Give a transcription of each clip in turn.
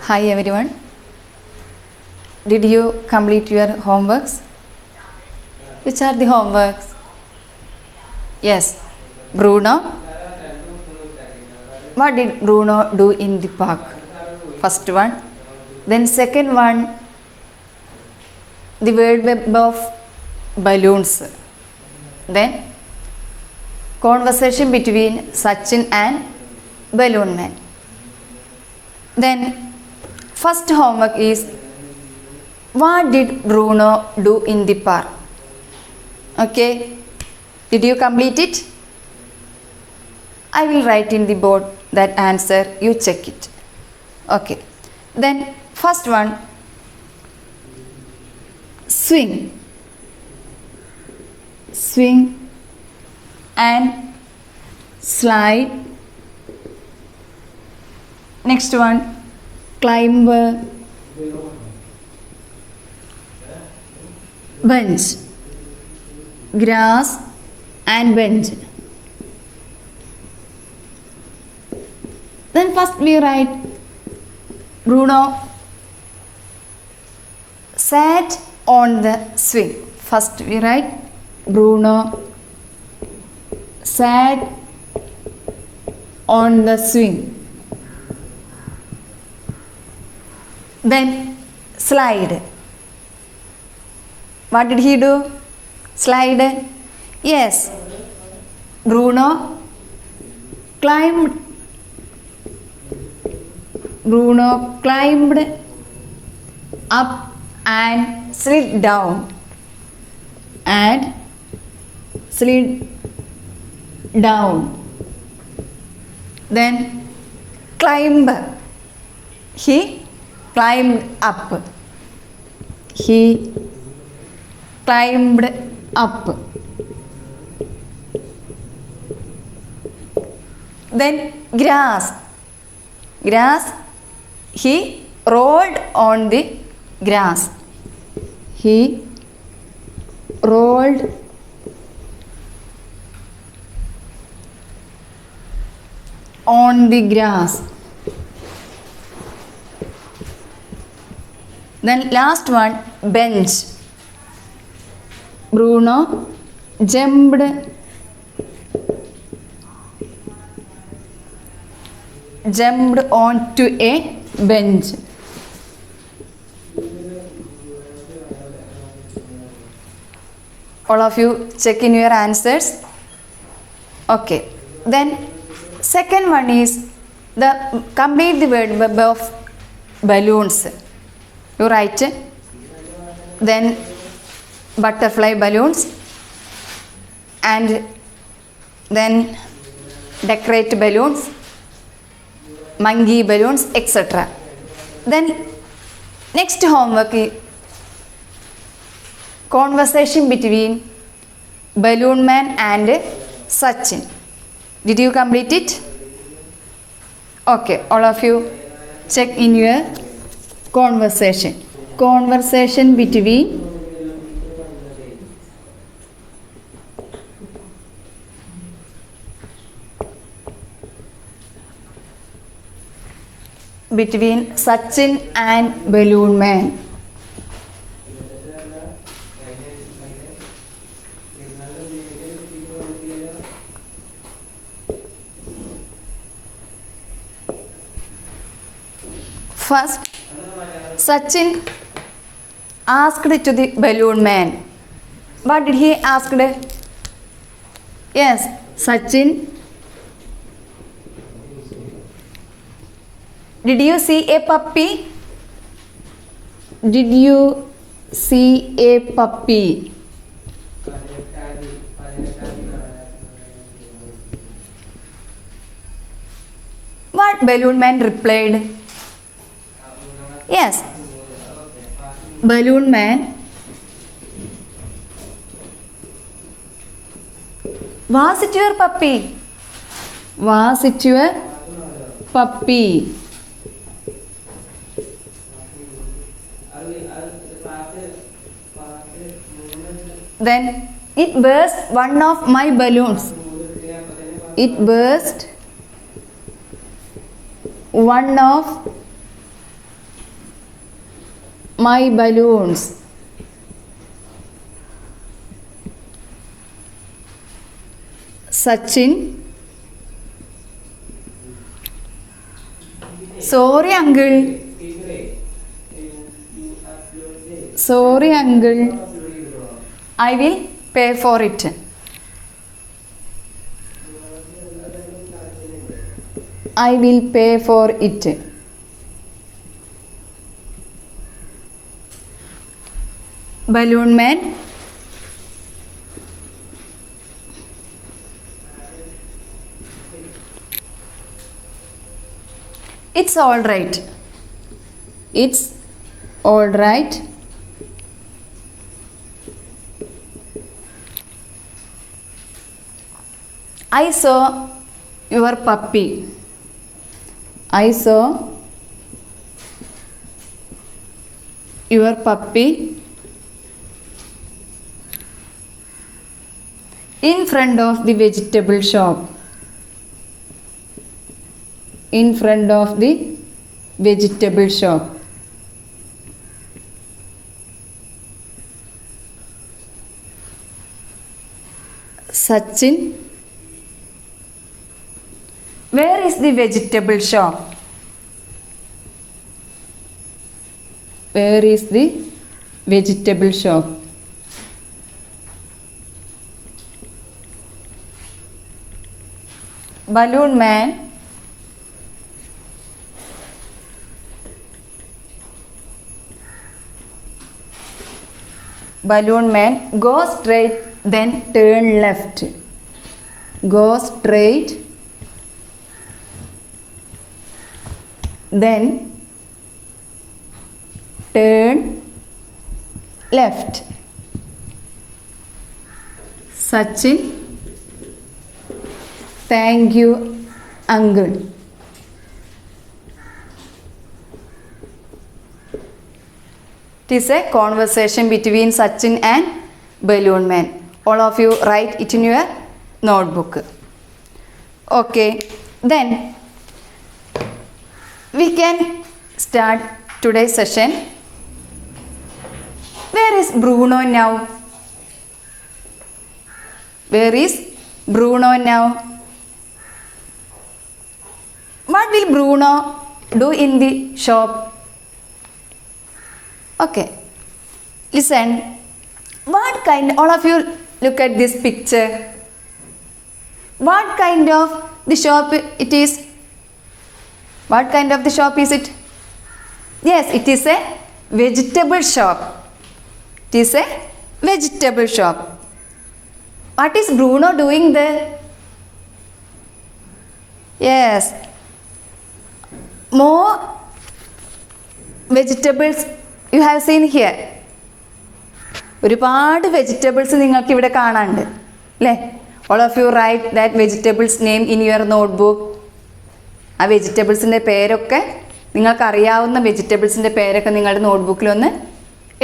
Hi everyone. Did you complete your homeworks? Which are the homeworks? Yes, Bruno. What did Bruno do in the park? First one. Then second one, the word web of balloons. Then conversation between Sachin and Balloon Man. Then first homework is, what did Bruno do in the park? Okay, did you complete it? I will write in the board that answer, you check it. Okay, then first one, swing. Swing and slide. Next one, climb, bench, grass and bench. Then first we write, Bruno sat on the swing. First we write, Bruno sat on the swing. Then slide. What did he do? Slide. Yes. Bruno climbed. Bruno climbed up and slid down. And slid down. Then climb. He climbed up. He climbed up. Then grass. Grass. He rolled on the grass. He rolled on the grass. Then last one, bench. Bruno jumped onto a bench. All of you check in your answers. Okay. Then second one is the complete the word web of balloons. You write. Then butterfly balloons and then decorate balloons, monkey balloons, etc. Then next homework is conversation between Balloon Man and Sachin. Did you complete it? Okay, all of you check in your conversation. Conversation between Sachin and Balloon Man. First, Sachin asked to the Balloon Man. What did he ask? Yes, Sachin, did you see a puppy? Did you see a puppy? What Balloon Man replied? Yes, Balloon Man, was it your puppy? Was it your puppy? Then it burst one of my balloons. It burst one of my balloons. Sachin. Sorry, uncle. Sorry, uncle. I will pay for it. I will pay for it. Balloon man. It's all right. It's all right. I saw your puppy. I saw your puppy in front of the vegetable shop. In front of the vegetable shop. Sachin, where is the vegetable shop? Where is the vegetable shop? Balloon man. Balloon man, go straight, then turn left. Go straight, then turn left. Sachin, thank you, uncle. It is a conversation between Sachin and Balloon man. All of you write it in your notebook. Okay, then we can start today's session. Where is Bruno now? Where is Bruno now? What will Bruno do in the shop? Okay, listen. What kind, all of you look at this picture. What kind of the shop it is? What kind of the shop is it? Yes, it is a vegetable shop. It is a vegetable shop. What is Bruno doing there? Yes, more vegetables you have seen here. ഒരുപാട് vegetables നിങ്ങൾക്ക് ഇവിടെ കാണാനുണ്ട് അല്ലേ? All of you write that vegetables name in your notebook. ആ വെജിറ്റബിൾസിൻ്റെ പേരൊക്കെ നിങ്ങൾക്കറിയാവുന്ന വെജിറ്റബിൾസിൻ്റെ പേരൊക്കെ നിങ്ങളുടെ നോട്ട്ബുക്കിലൊന്ന്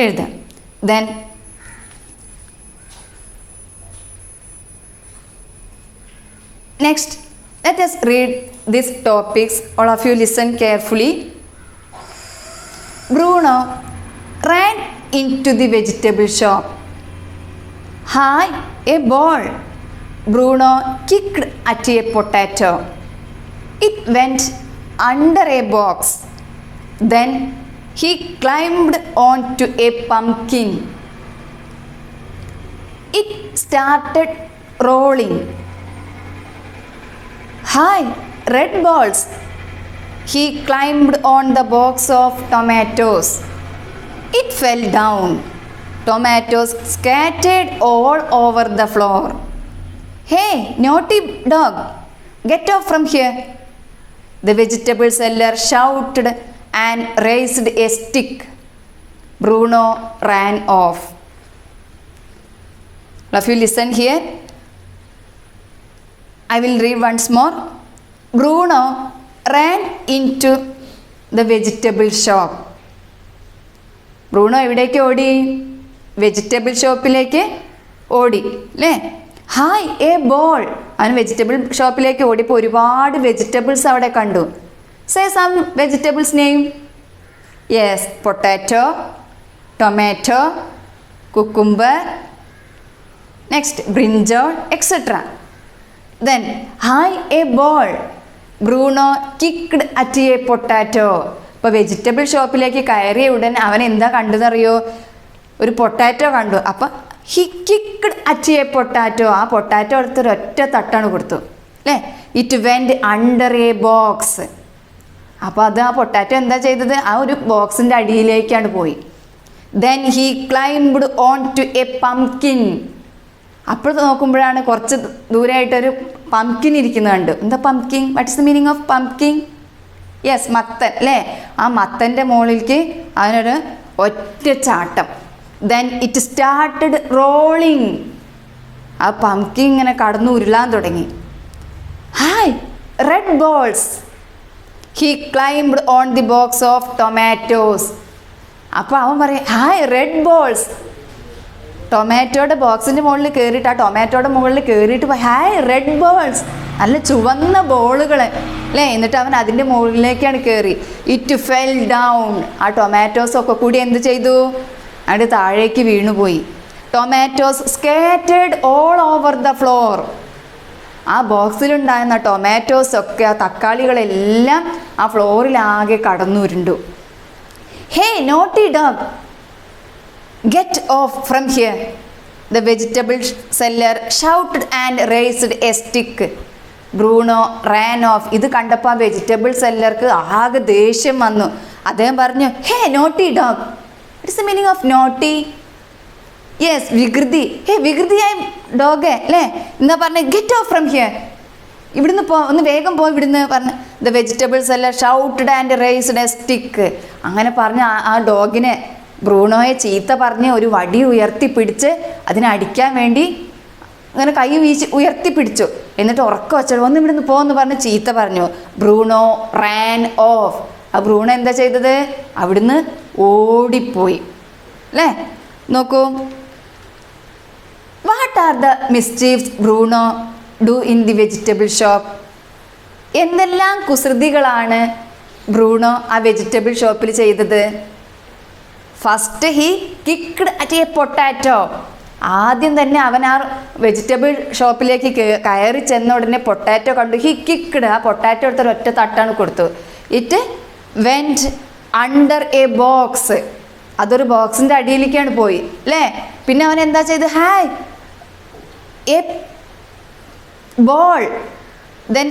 എഴുതാം. Then next let us read these topics. All of you listen carefully. Bruno ran into the vegetable shop. Hi, a ball. Bruno kicked at a potato. It went under a box. Then he climbed onto a pumpkin. It started rolling. Hi, red balls. He climbed on the box of tomatoes. It fell down. Tomatoes scattered all over the floor. Hey, naughty dog, get off from here. The vegetable seller shouted and raised a stick. Bruno ran off. Now, if you listen here, I will read once more. Bruno ran into the vegetable shop. Bruno എവിടേക്ക് ഓടി? Vegetable ഷോപ്പിലേക്ക് ഓടി അല്ലേ? Hi, a ball. അവൻ vegetable ഷോപ്പിലേക്ക് ഓടിയപ്പോൾ ഒരുപാട് vegetables അവിടെ കണ്ടു. Say some vegetables name. Yes, potato, tomato, cucumber, next brinjal, etcetera. Then hi a ball, Bruno kicked at a potato. ഇപ്പോൾ വെജിറ്റബിൾ ഷോപ്പിലേക്ക് കയറിയ ഉടൻ അവൻ എന്താ കണ്ടതറിയോ? ഒരു പൊട്ടാറ്റോ കണ്ടു. അപ്പം he kicked at a potato. ആ പൊട്ടാറ്റോ എടുത്തൊരു ഒറ്റ തട്ടാണ് കൊടുത്തു അല്ലേ. It went under a box. അപ്പോൾ അത് ആ പൊട്ടാറ്റോ എന്താ ചെയ്തത്? ആ ഒരു ബോക്സിൻ്റെ അടിയിലേക്കാണ് പോയി. Then he climbed on to a pumpkin. അപ്പോൾ നോക്കുമ്പോഴാണ് കുറച്ച് ദൂരമായിട്ടൊരു പംകിൻ ഇരിക്കുന്നത് കണ്ടു. എന്താ pumpkin? What is the meaning of pumpkin? Yes, മത്തൻ അല്ലേ. ആ മത്തൻ്റെ മുകളിലേക്ക് അവനൊരു ഒറ്റ ചാട്ടം. Then it started rolling. ആ പംകിൻ ഇങ്ങനെ കടന്നു ഉരുളാൻ തുടങ്ങി. Hi red balls, he climbed on the box of tomatoes. അപ്പോൾ അവൻ പറയും ഹായ് റെഡ് ബോൾസ്. ടൊമാറ്റോയുടെ ബോക്സിൻ്റെ മുകളിൽ കയറിയിട്ട്, ആ ടൊമാറ്റോയുടെ മുകളിൽ കയറിയിട്ട് ഹായ് റെഡ് ബോൾസ്, നല്ല ചുവന്ന ബോളുകൾ അല്ലേ. എന്നിട്ട് അവൻ അതിൻ്റെ മുകളിലേക്കാണ് കയറി. It fell down. ആ ടൊമാറ്റോസൊക്കെ കൂടി എന്ത് ചെയ്തു? അത് താഴേക്ക് വീണുപോയി. Tomatoes scattered all over the floor. ആ ബോക്സിലുണ്ടായിരുന്ന ടൊമാറ്റോസൊക്കെ, ആ തക്കാളികളെല്ലാം ആ ഫ്ലോറിലാകെ കടന്നുരുണ്ടു. Hey naughty dog, get off from here, the vegetable seller shouted and raised a stick. Bruno ran off. ഇത് കണ്ടപ്പോൾ ആ വെജിറ്റബിൾ സെല്ലർക്ക് ആകെ ദേഷ്യം വന്നു. അദ്ദേഹം പറഞ്ഞു hey naughty dog. It's the meaning of naughty? Yes, വികൃതി. ഹേ വികൃതിയായ ഡോഗ് അല്ലേ. എന്താ പറഞ്ഞ? ഗെറ്റ് ഓഫ് ഫ്രം ഹിയർ, ഇവിടുന്ന് ഒന്ന് വേഗം പോ ഇവിടുന്ന് പറഞ്ഞ്. The vegetable seller shouted and raised a stick. അങ്ങനെ പറഞ്ഞ് ആ ഡോഗിനെ, ബ്രൂണോയെ ചീത്ത പറഞ്ഞ് ഒരു വടി ഉയർത്തിപ്പിടിച്ച് അതിനെ അടിക്കാൻ വേണ്ടി അങ്ങനെ കൈ വീശി ഉയർത്തിപ്പിടിച്ചു. എന്നിട്ട് ഉറക്കം വെച്ചോ ഒന്ന് ഇവിടുന്ന് പോന്ന് പറഞ്ഞ് ചീത്ത പറഞ്ഞു. Bruno ran off. ആ ബ്രൂണോ എന്താ ചെയ്തത്? അവിടുന്ന് ഓടിപ്പോയി അല്ലേ. നോക്കൂ, what are the mischiefs Bruno do in the vegetable shop. എന്തെല്ലാം കുസൃതികളാണ് ബ്രൂണോ ആ വെജിറ്റബിൾ ഷോപ്പിൽ ചെയ്തത്? First he kicked at a potato. ആദ്യം തന്നെ അവൻ ആ വെജിറ്റബിൾ ഷോപ്പിലേക്ക് കയറി ചെന്ന ഉടനെ പൊട്ടാറ്റോ കണ്ടു. He kicked. ആ പൊട്ടാറ്റോ എടുത്തൊരു ഒറ്റ തട്ടാണ് കൊടുത്തു. It went under a box. അതൊരു ബോക്സിൻ്റെ അടിയിലേക്കാണ് പോയി അല്ലേ. പിന്നെ അവൻ എന്താ ചെയ്ത്? Hi a ball. Then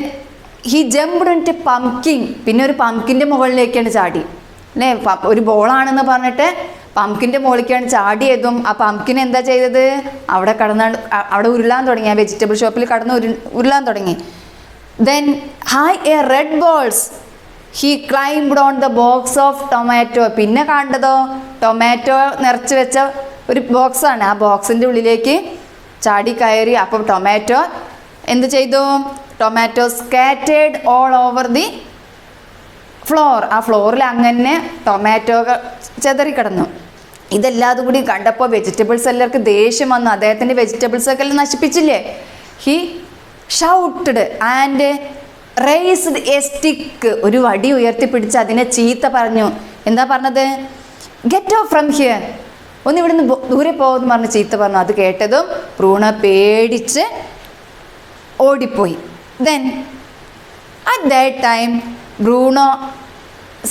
he jumped into pumpkin. പിന്നെ ഒരു പംകിൻ്റെ മുകളിലേക്കാണ് ചാടി അല്ലേ. ഒരു ബോളാണെന്ന് പറഞ്ഞിട്ട് പംകിൻ്റെ മുകളിലേക്കാണ് ചാടിയതും ആ പംകിൻ എന്താ ചെയ്തത്? അവിടെ ഉരുളാൻ തുടങ്ങി. ആ വെജിറ്റബിൾ ഷോപ്പിൽ കടന്ന് ഉരുളാൻ തുടങ്ങി. Then hi A red balls, he climbed on the box of tomato. പിന്നെ കണ്ടതോ ടൊമാറ്റോ നിറച്ച് വെച്ച ഒരു ബോക്സാണ്. ആ ബോക്സിൻ്റെ ഉള്ളിലേക്ക് ചാടി കയറി. അപ്പോൾ ടൊമാറ്റോ എന്ത് ചെയ്തു? Tomato scattered all over the floor. ആ ഫ്ലോറിൽ അങ്ങനെ ടൊമാറ്റോ ചെതറിക്കിടന്നു. ഇതെല്ലാതും കൂടി കണ്ടപ്പോൾ വെജിറ്റബിൾ സെല്ലർക്ക് ദേഷ്യം വന്നു. അദ്ദേഹത്തിൻ്റെ വെജിറ്റബിൾസൊക്കെ എല്ലാം നശിപ്പിച്ചില്ലേ. He shouted and raised a stick. ഒരു വടി ഉയർത്തിപ്പിടിച്ച് അതിനെ ചീത്ത പറഞ്ഞു. എന്താ പറഞ്ഞത്? ഗെറ്റ് ഓഫ് ഫ്രം ഹിയർ, ഒന്ന് ഇവിടുന്ന് ദൂരെ പോകുമെന്ന് പറഞ്ഞ് ചീത്ത പറഞ്ഞു. അത് കേട്ടതും ബ്രൂണോ പേടിച്ച് ഓടിപ്പോയി. Then at that time Bruno,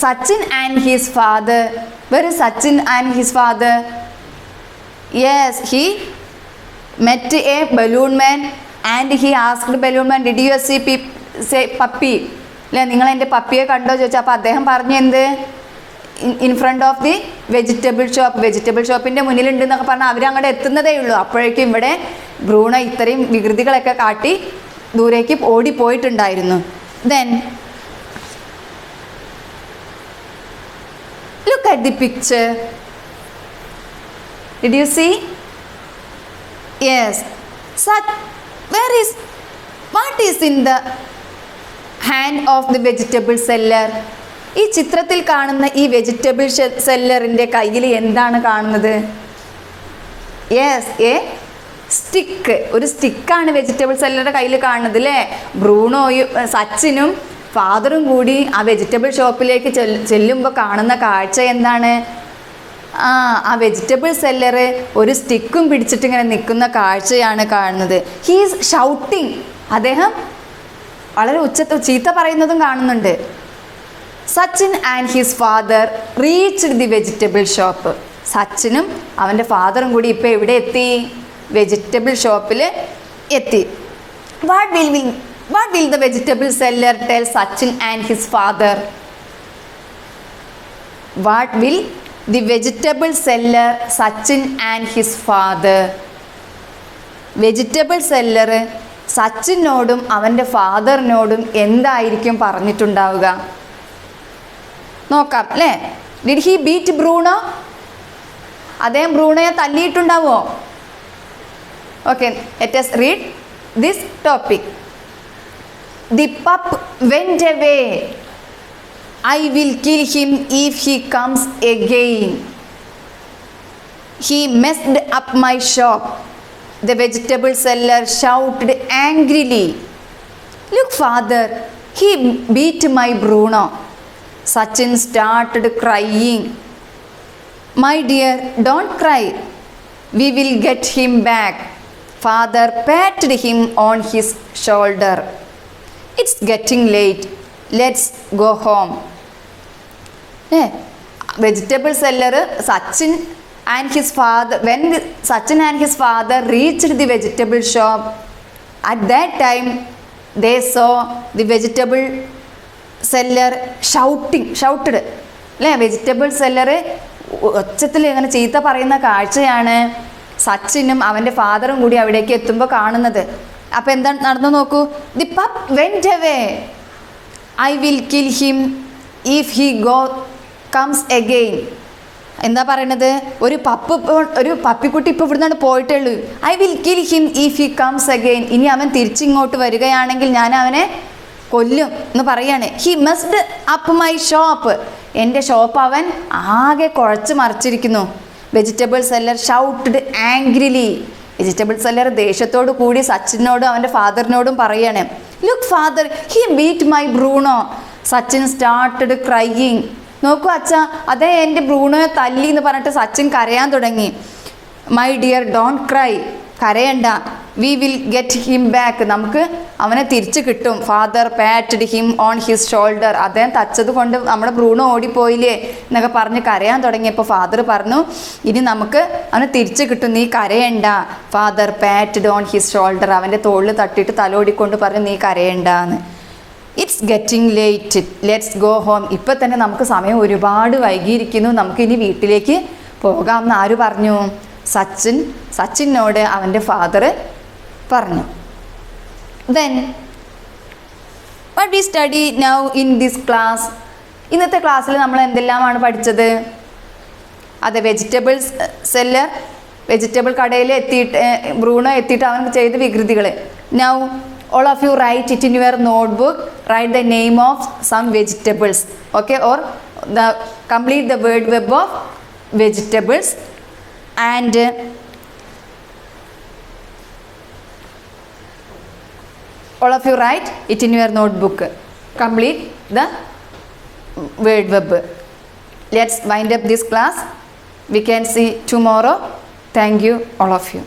Sachin and his father. Where is Sachin and his father? Yes, he met a balloon man and he asked the balloon man, did you say puppy? അല്ലേ, നിങ്ങൾ എൻ്റെ പപ്പിയെ കണ്ടോ ചോദിച്ചാൽ അപ്പോൾ അദ്ദേഹം പറഞ്ഞു എന്ത്? In front of the vegetable shop. Vegetable ഷോപ്പിൻ്റെ മുന്നിലുണ്ട് എന്നൊക്കെ പറഞ്ഞാൽ അവരങ്ങോട്ട് എത്തുന്നതേ ഉള്ളൂ. അപ്പോഴേക്കും ഇവിടെ ബ്രൂണോ ഇത്രയും വികൃതികളൊക്കെ കാട്ടി ദൂരേക്ക് ഓടിപ്പോയിട്ടുണ്ടായിരുന്നു. Then look at the picture. Did you see? Yes. What is in the hand of the vegetable seller? ഈ ചിത്രത്തിൽ കാണുന്ന ഈ വെജിറ്റബിൾ സെല്ലറിൻ്റെ കയ്യിൽ എന്താണ് കാണുന്നത്? Yes, A stick. ഒരു സ്റ്റിക്കാണ് വെജിറ്റബിൾ സെല്ലറുടെ കയ്യിൽ കാണുന്നത് അല്ലേ. ബ്രൂണോയും സച്ചിനും ഫാദറും കൂടി ആ വെജിറ്റബിൾ ഷോപ്പിലേക്ക് ചെല്ലുമ്പോൾ കാണുന്ന കാഴ്ച എന്താണ്? ആ വെജിറ്റബിൾ സെല്ലർ ഒരു സ്റ്റിക്കും പിടിച്ചിട്ട് ഇങ്ങനെ നിൽക്കുന്ന കാഴ്ചയാണ് കാണുന്നത്. ഹീസ് ഷൗട്ടിങ്, അദ്ദേഹം വളരെ ഉച്ചത്തിൽ ചീത്ത പറയുന്നതും കാണുന്നുണ്ട്. Sachin and his father reached the vegetable shop. സച്ചിനും അവൻ്റെ ഫാദറും കൂടി ഇപ്പോൾ എവിടെ എത്തി? വെജിറ്റബിൾ ഷോപ്പിൽ എത്തി. What will the vegetable seller tell Sachin and his father? What will the vegetable seller Sachin and his father? Vegetable seller സച്ചിനോടും അവൻ്റെ ഫാദറിനോടും എന്തായിരിക്കും പറഞ്ഞിട്ടുണ്ടാവുക? നോക്കാം അല്ലേ. Did he beat Bruno? അദ്ദേഹം ബ്രൂണോയെ തല്ലിയിട്ടുണ്ടാവുമോ? Okay, let us read this topic. The pup went away. I will kill him if he comes again. He messed up my shop. The vegetable seller shouted angrily. Look, father, he beat my Bruno. Sachin started crying. My dear, don't cry. We will get him back. Father patted him on his shoulder. It's getting late. Let's go home. Vegetable seller Sachin and his father, when Sachin and his father reached the vegetable shop, at that time they saw the vegetable seller shouted അല്ലേ. Vegetable seller ഒച്ചത്തിൽ ഇങ്ങനെ ചീത്ത പറയുന്ന കാഴ്ചയാണ് സച്ചിനും അവൻ്റെ ഫാദറും കൂടി അവിടേക്ക് എത്തുമ്പോൾ കാണുന്നത്. അപ്പോൾ എന്താ നടന്നു നോക്കൂ. The pup went away. I will kill him if he comes again. എന്താ പറയണത്? ഒരു പപ്പിക്കുട്ടി ഇപ്പോൾ ഇവിടുന്നാണ് പോയിട്ടേ ഉള്ളൂ. I will kill him if he comes again. ഇനി അവൻ തിരിച്ചിങ്ങോട്ട് വരികയാണെങ്കിൽ ഞാൻ അവനെ കൊല്ലും എന്ന് പറയാണ്. He must up my shop. എൻ്റെ ഷോപ്പ് അവൻ ആകെ കുഴച്ച് മറിച്ചിരിക്കുന്നു. Vegetable seller shouted angrily. Vegetable seller ദേഷ്യത്തോടു കൂടി സച്ചിനോടും അവൻ്റെ ഫാദറിനോടും പറയാണ്. Look father, he beat my Bruno. Sachin started crying. നോക്കൂ അച്ഛാ, അതേ എൻ്റെ ബ്രൂണോയെ തല്ലി എന്ന് പറഞ്ഞിട്ട് സച്ചിൻ കരയാൻ തുടങ്ങി. My dear, don't cry. കരയണ്ട. We will get him back. നമുക്ക് അവനെ തിരിച്ചു കിട്ടും. Father patted him on his shoulder. അദ്ദേഹം തച്ചത് കൊണ്ട് നമ്മുടെ ബ്രൂണോ ഓടിപ്പോയില്ലേ എന്നൊക്കെ പറഞ്ഞ് കരയാൻ തുടങ്ങിയപ്പോൾ ഫാദർ പറഞ്ഞു, ഇനി നമുക്ക് അവനെ തിരിച്ചു കിട്ടും, നീ കരയണ്ട. Father patted on his shoulder. അവൻ്റെ തോളിൽ തട്ടിയിട്ട് തലോടിക്കൊണ്ട് പറഞ്ഞു, നീ കരയണ്ടെന്ന്. It's getting late, let's go home. ഇപ്പം തന്നെ നമുക്ക് സമയം ഒരുപാട് വൈകിയിരിക്കുന്നു, നമുക്കിനി വീട്ടിലേക്ക് പോകാമെന്ന് ആര് പറഞ്ഞു? സച്ചിനോട് അവൻ്റെ ഫാദർ പറഞ്ഞു. Then what we study now in this class. ഇന്നത്തെ ക്ലാസ്സിൽ നമ്മൾ എന്തെല്ലാമാണ് പഠിച്ചത്? അതെ, വെജിറ്റബിൾ കടയിൽ എത്തിയിട്ട് ബ്രൂണോ എത്തിയിട്ട് അവൻ ചെയ്ത വികൃതികൾ. Now all of you write it in your notebook. Write the name of some vegetables, okay, or complete the word web of vegetables. And all of you write it in your notebook. Complete the word web. Let's wind up this class. We can see tomorrow. Thank you all of you.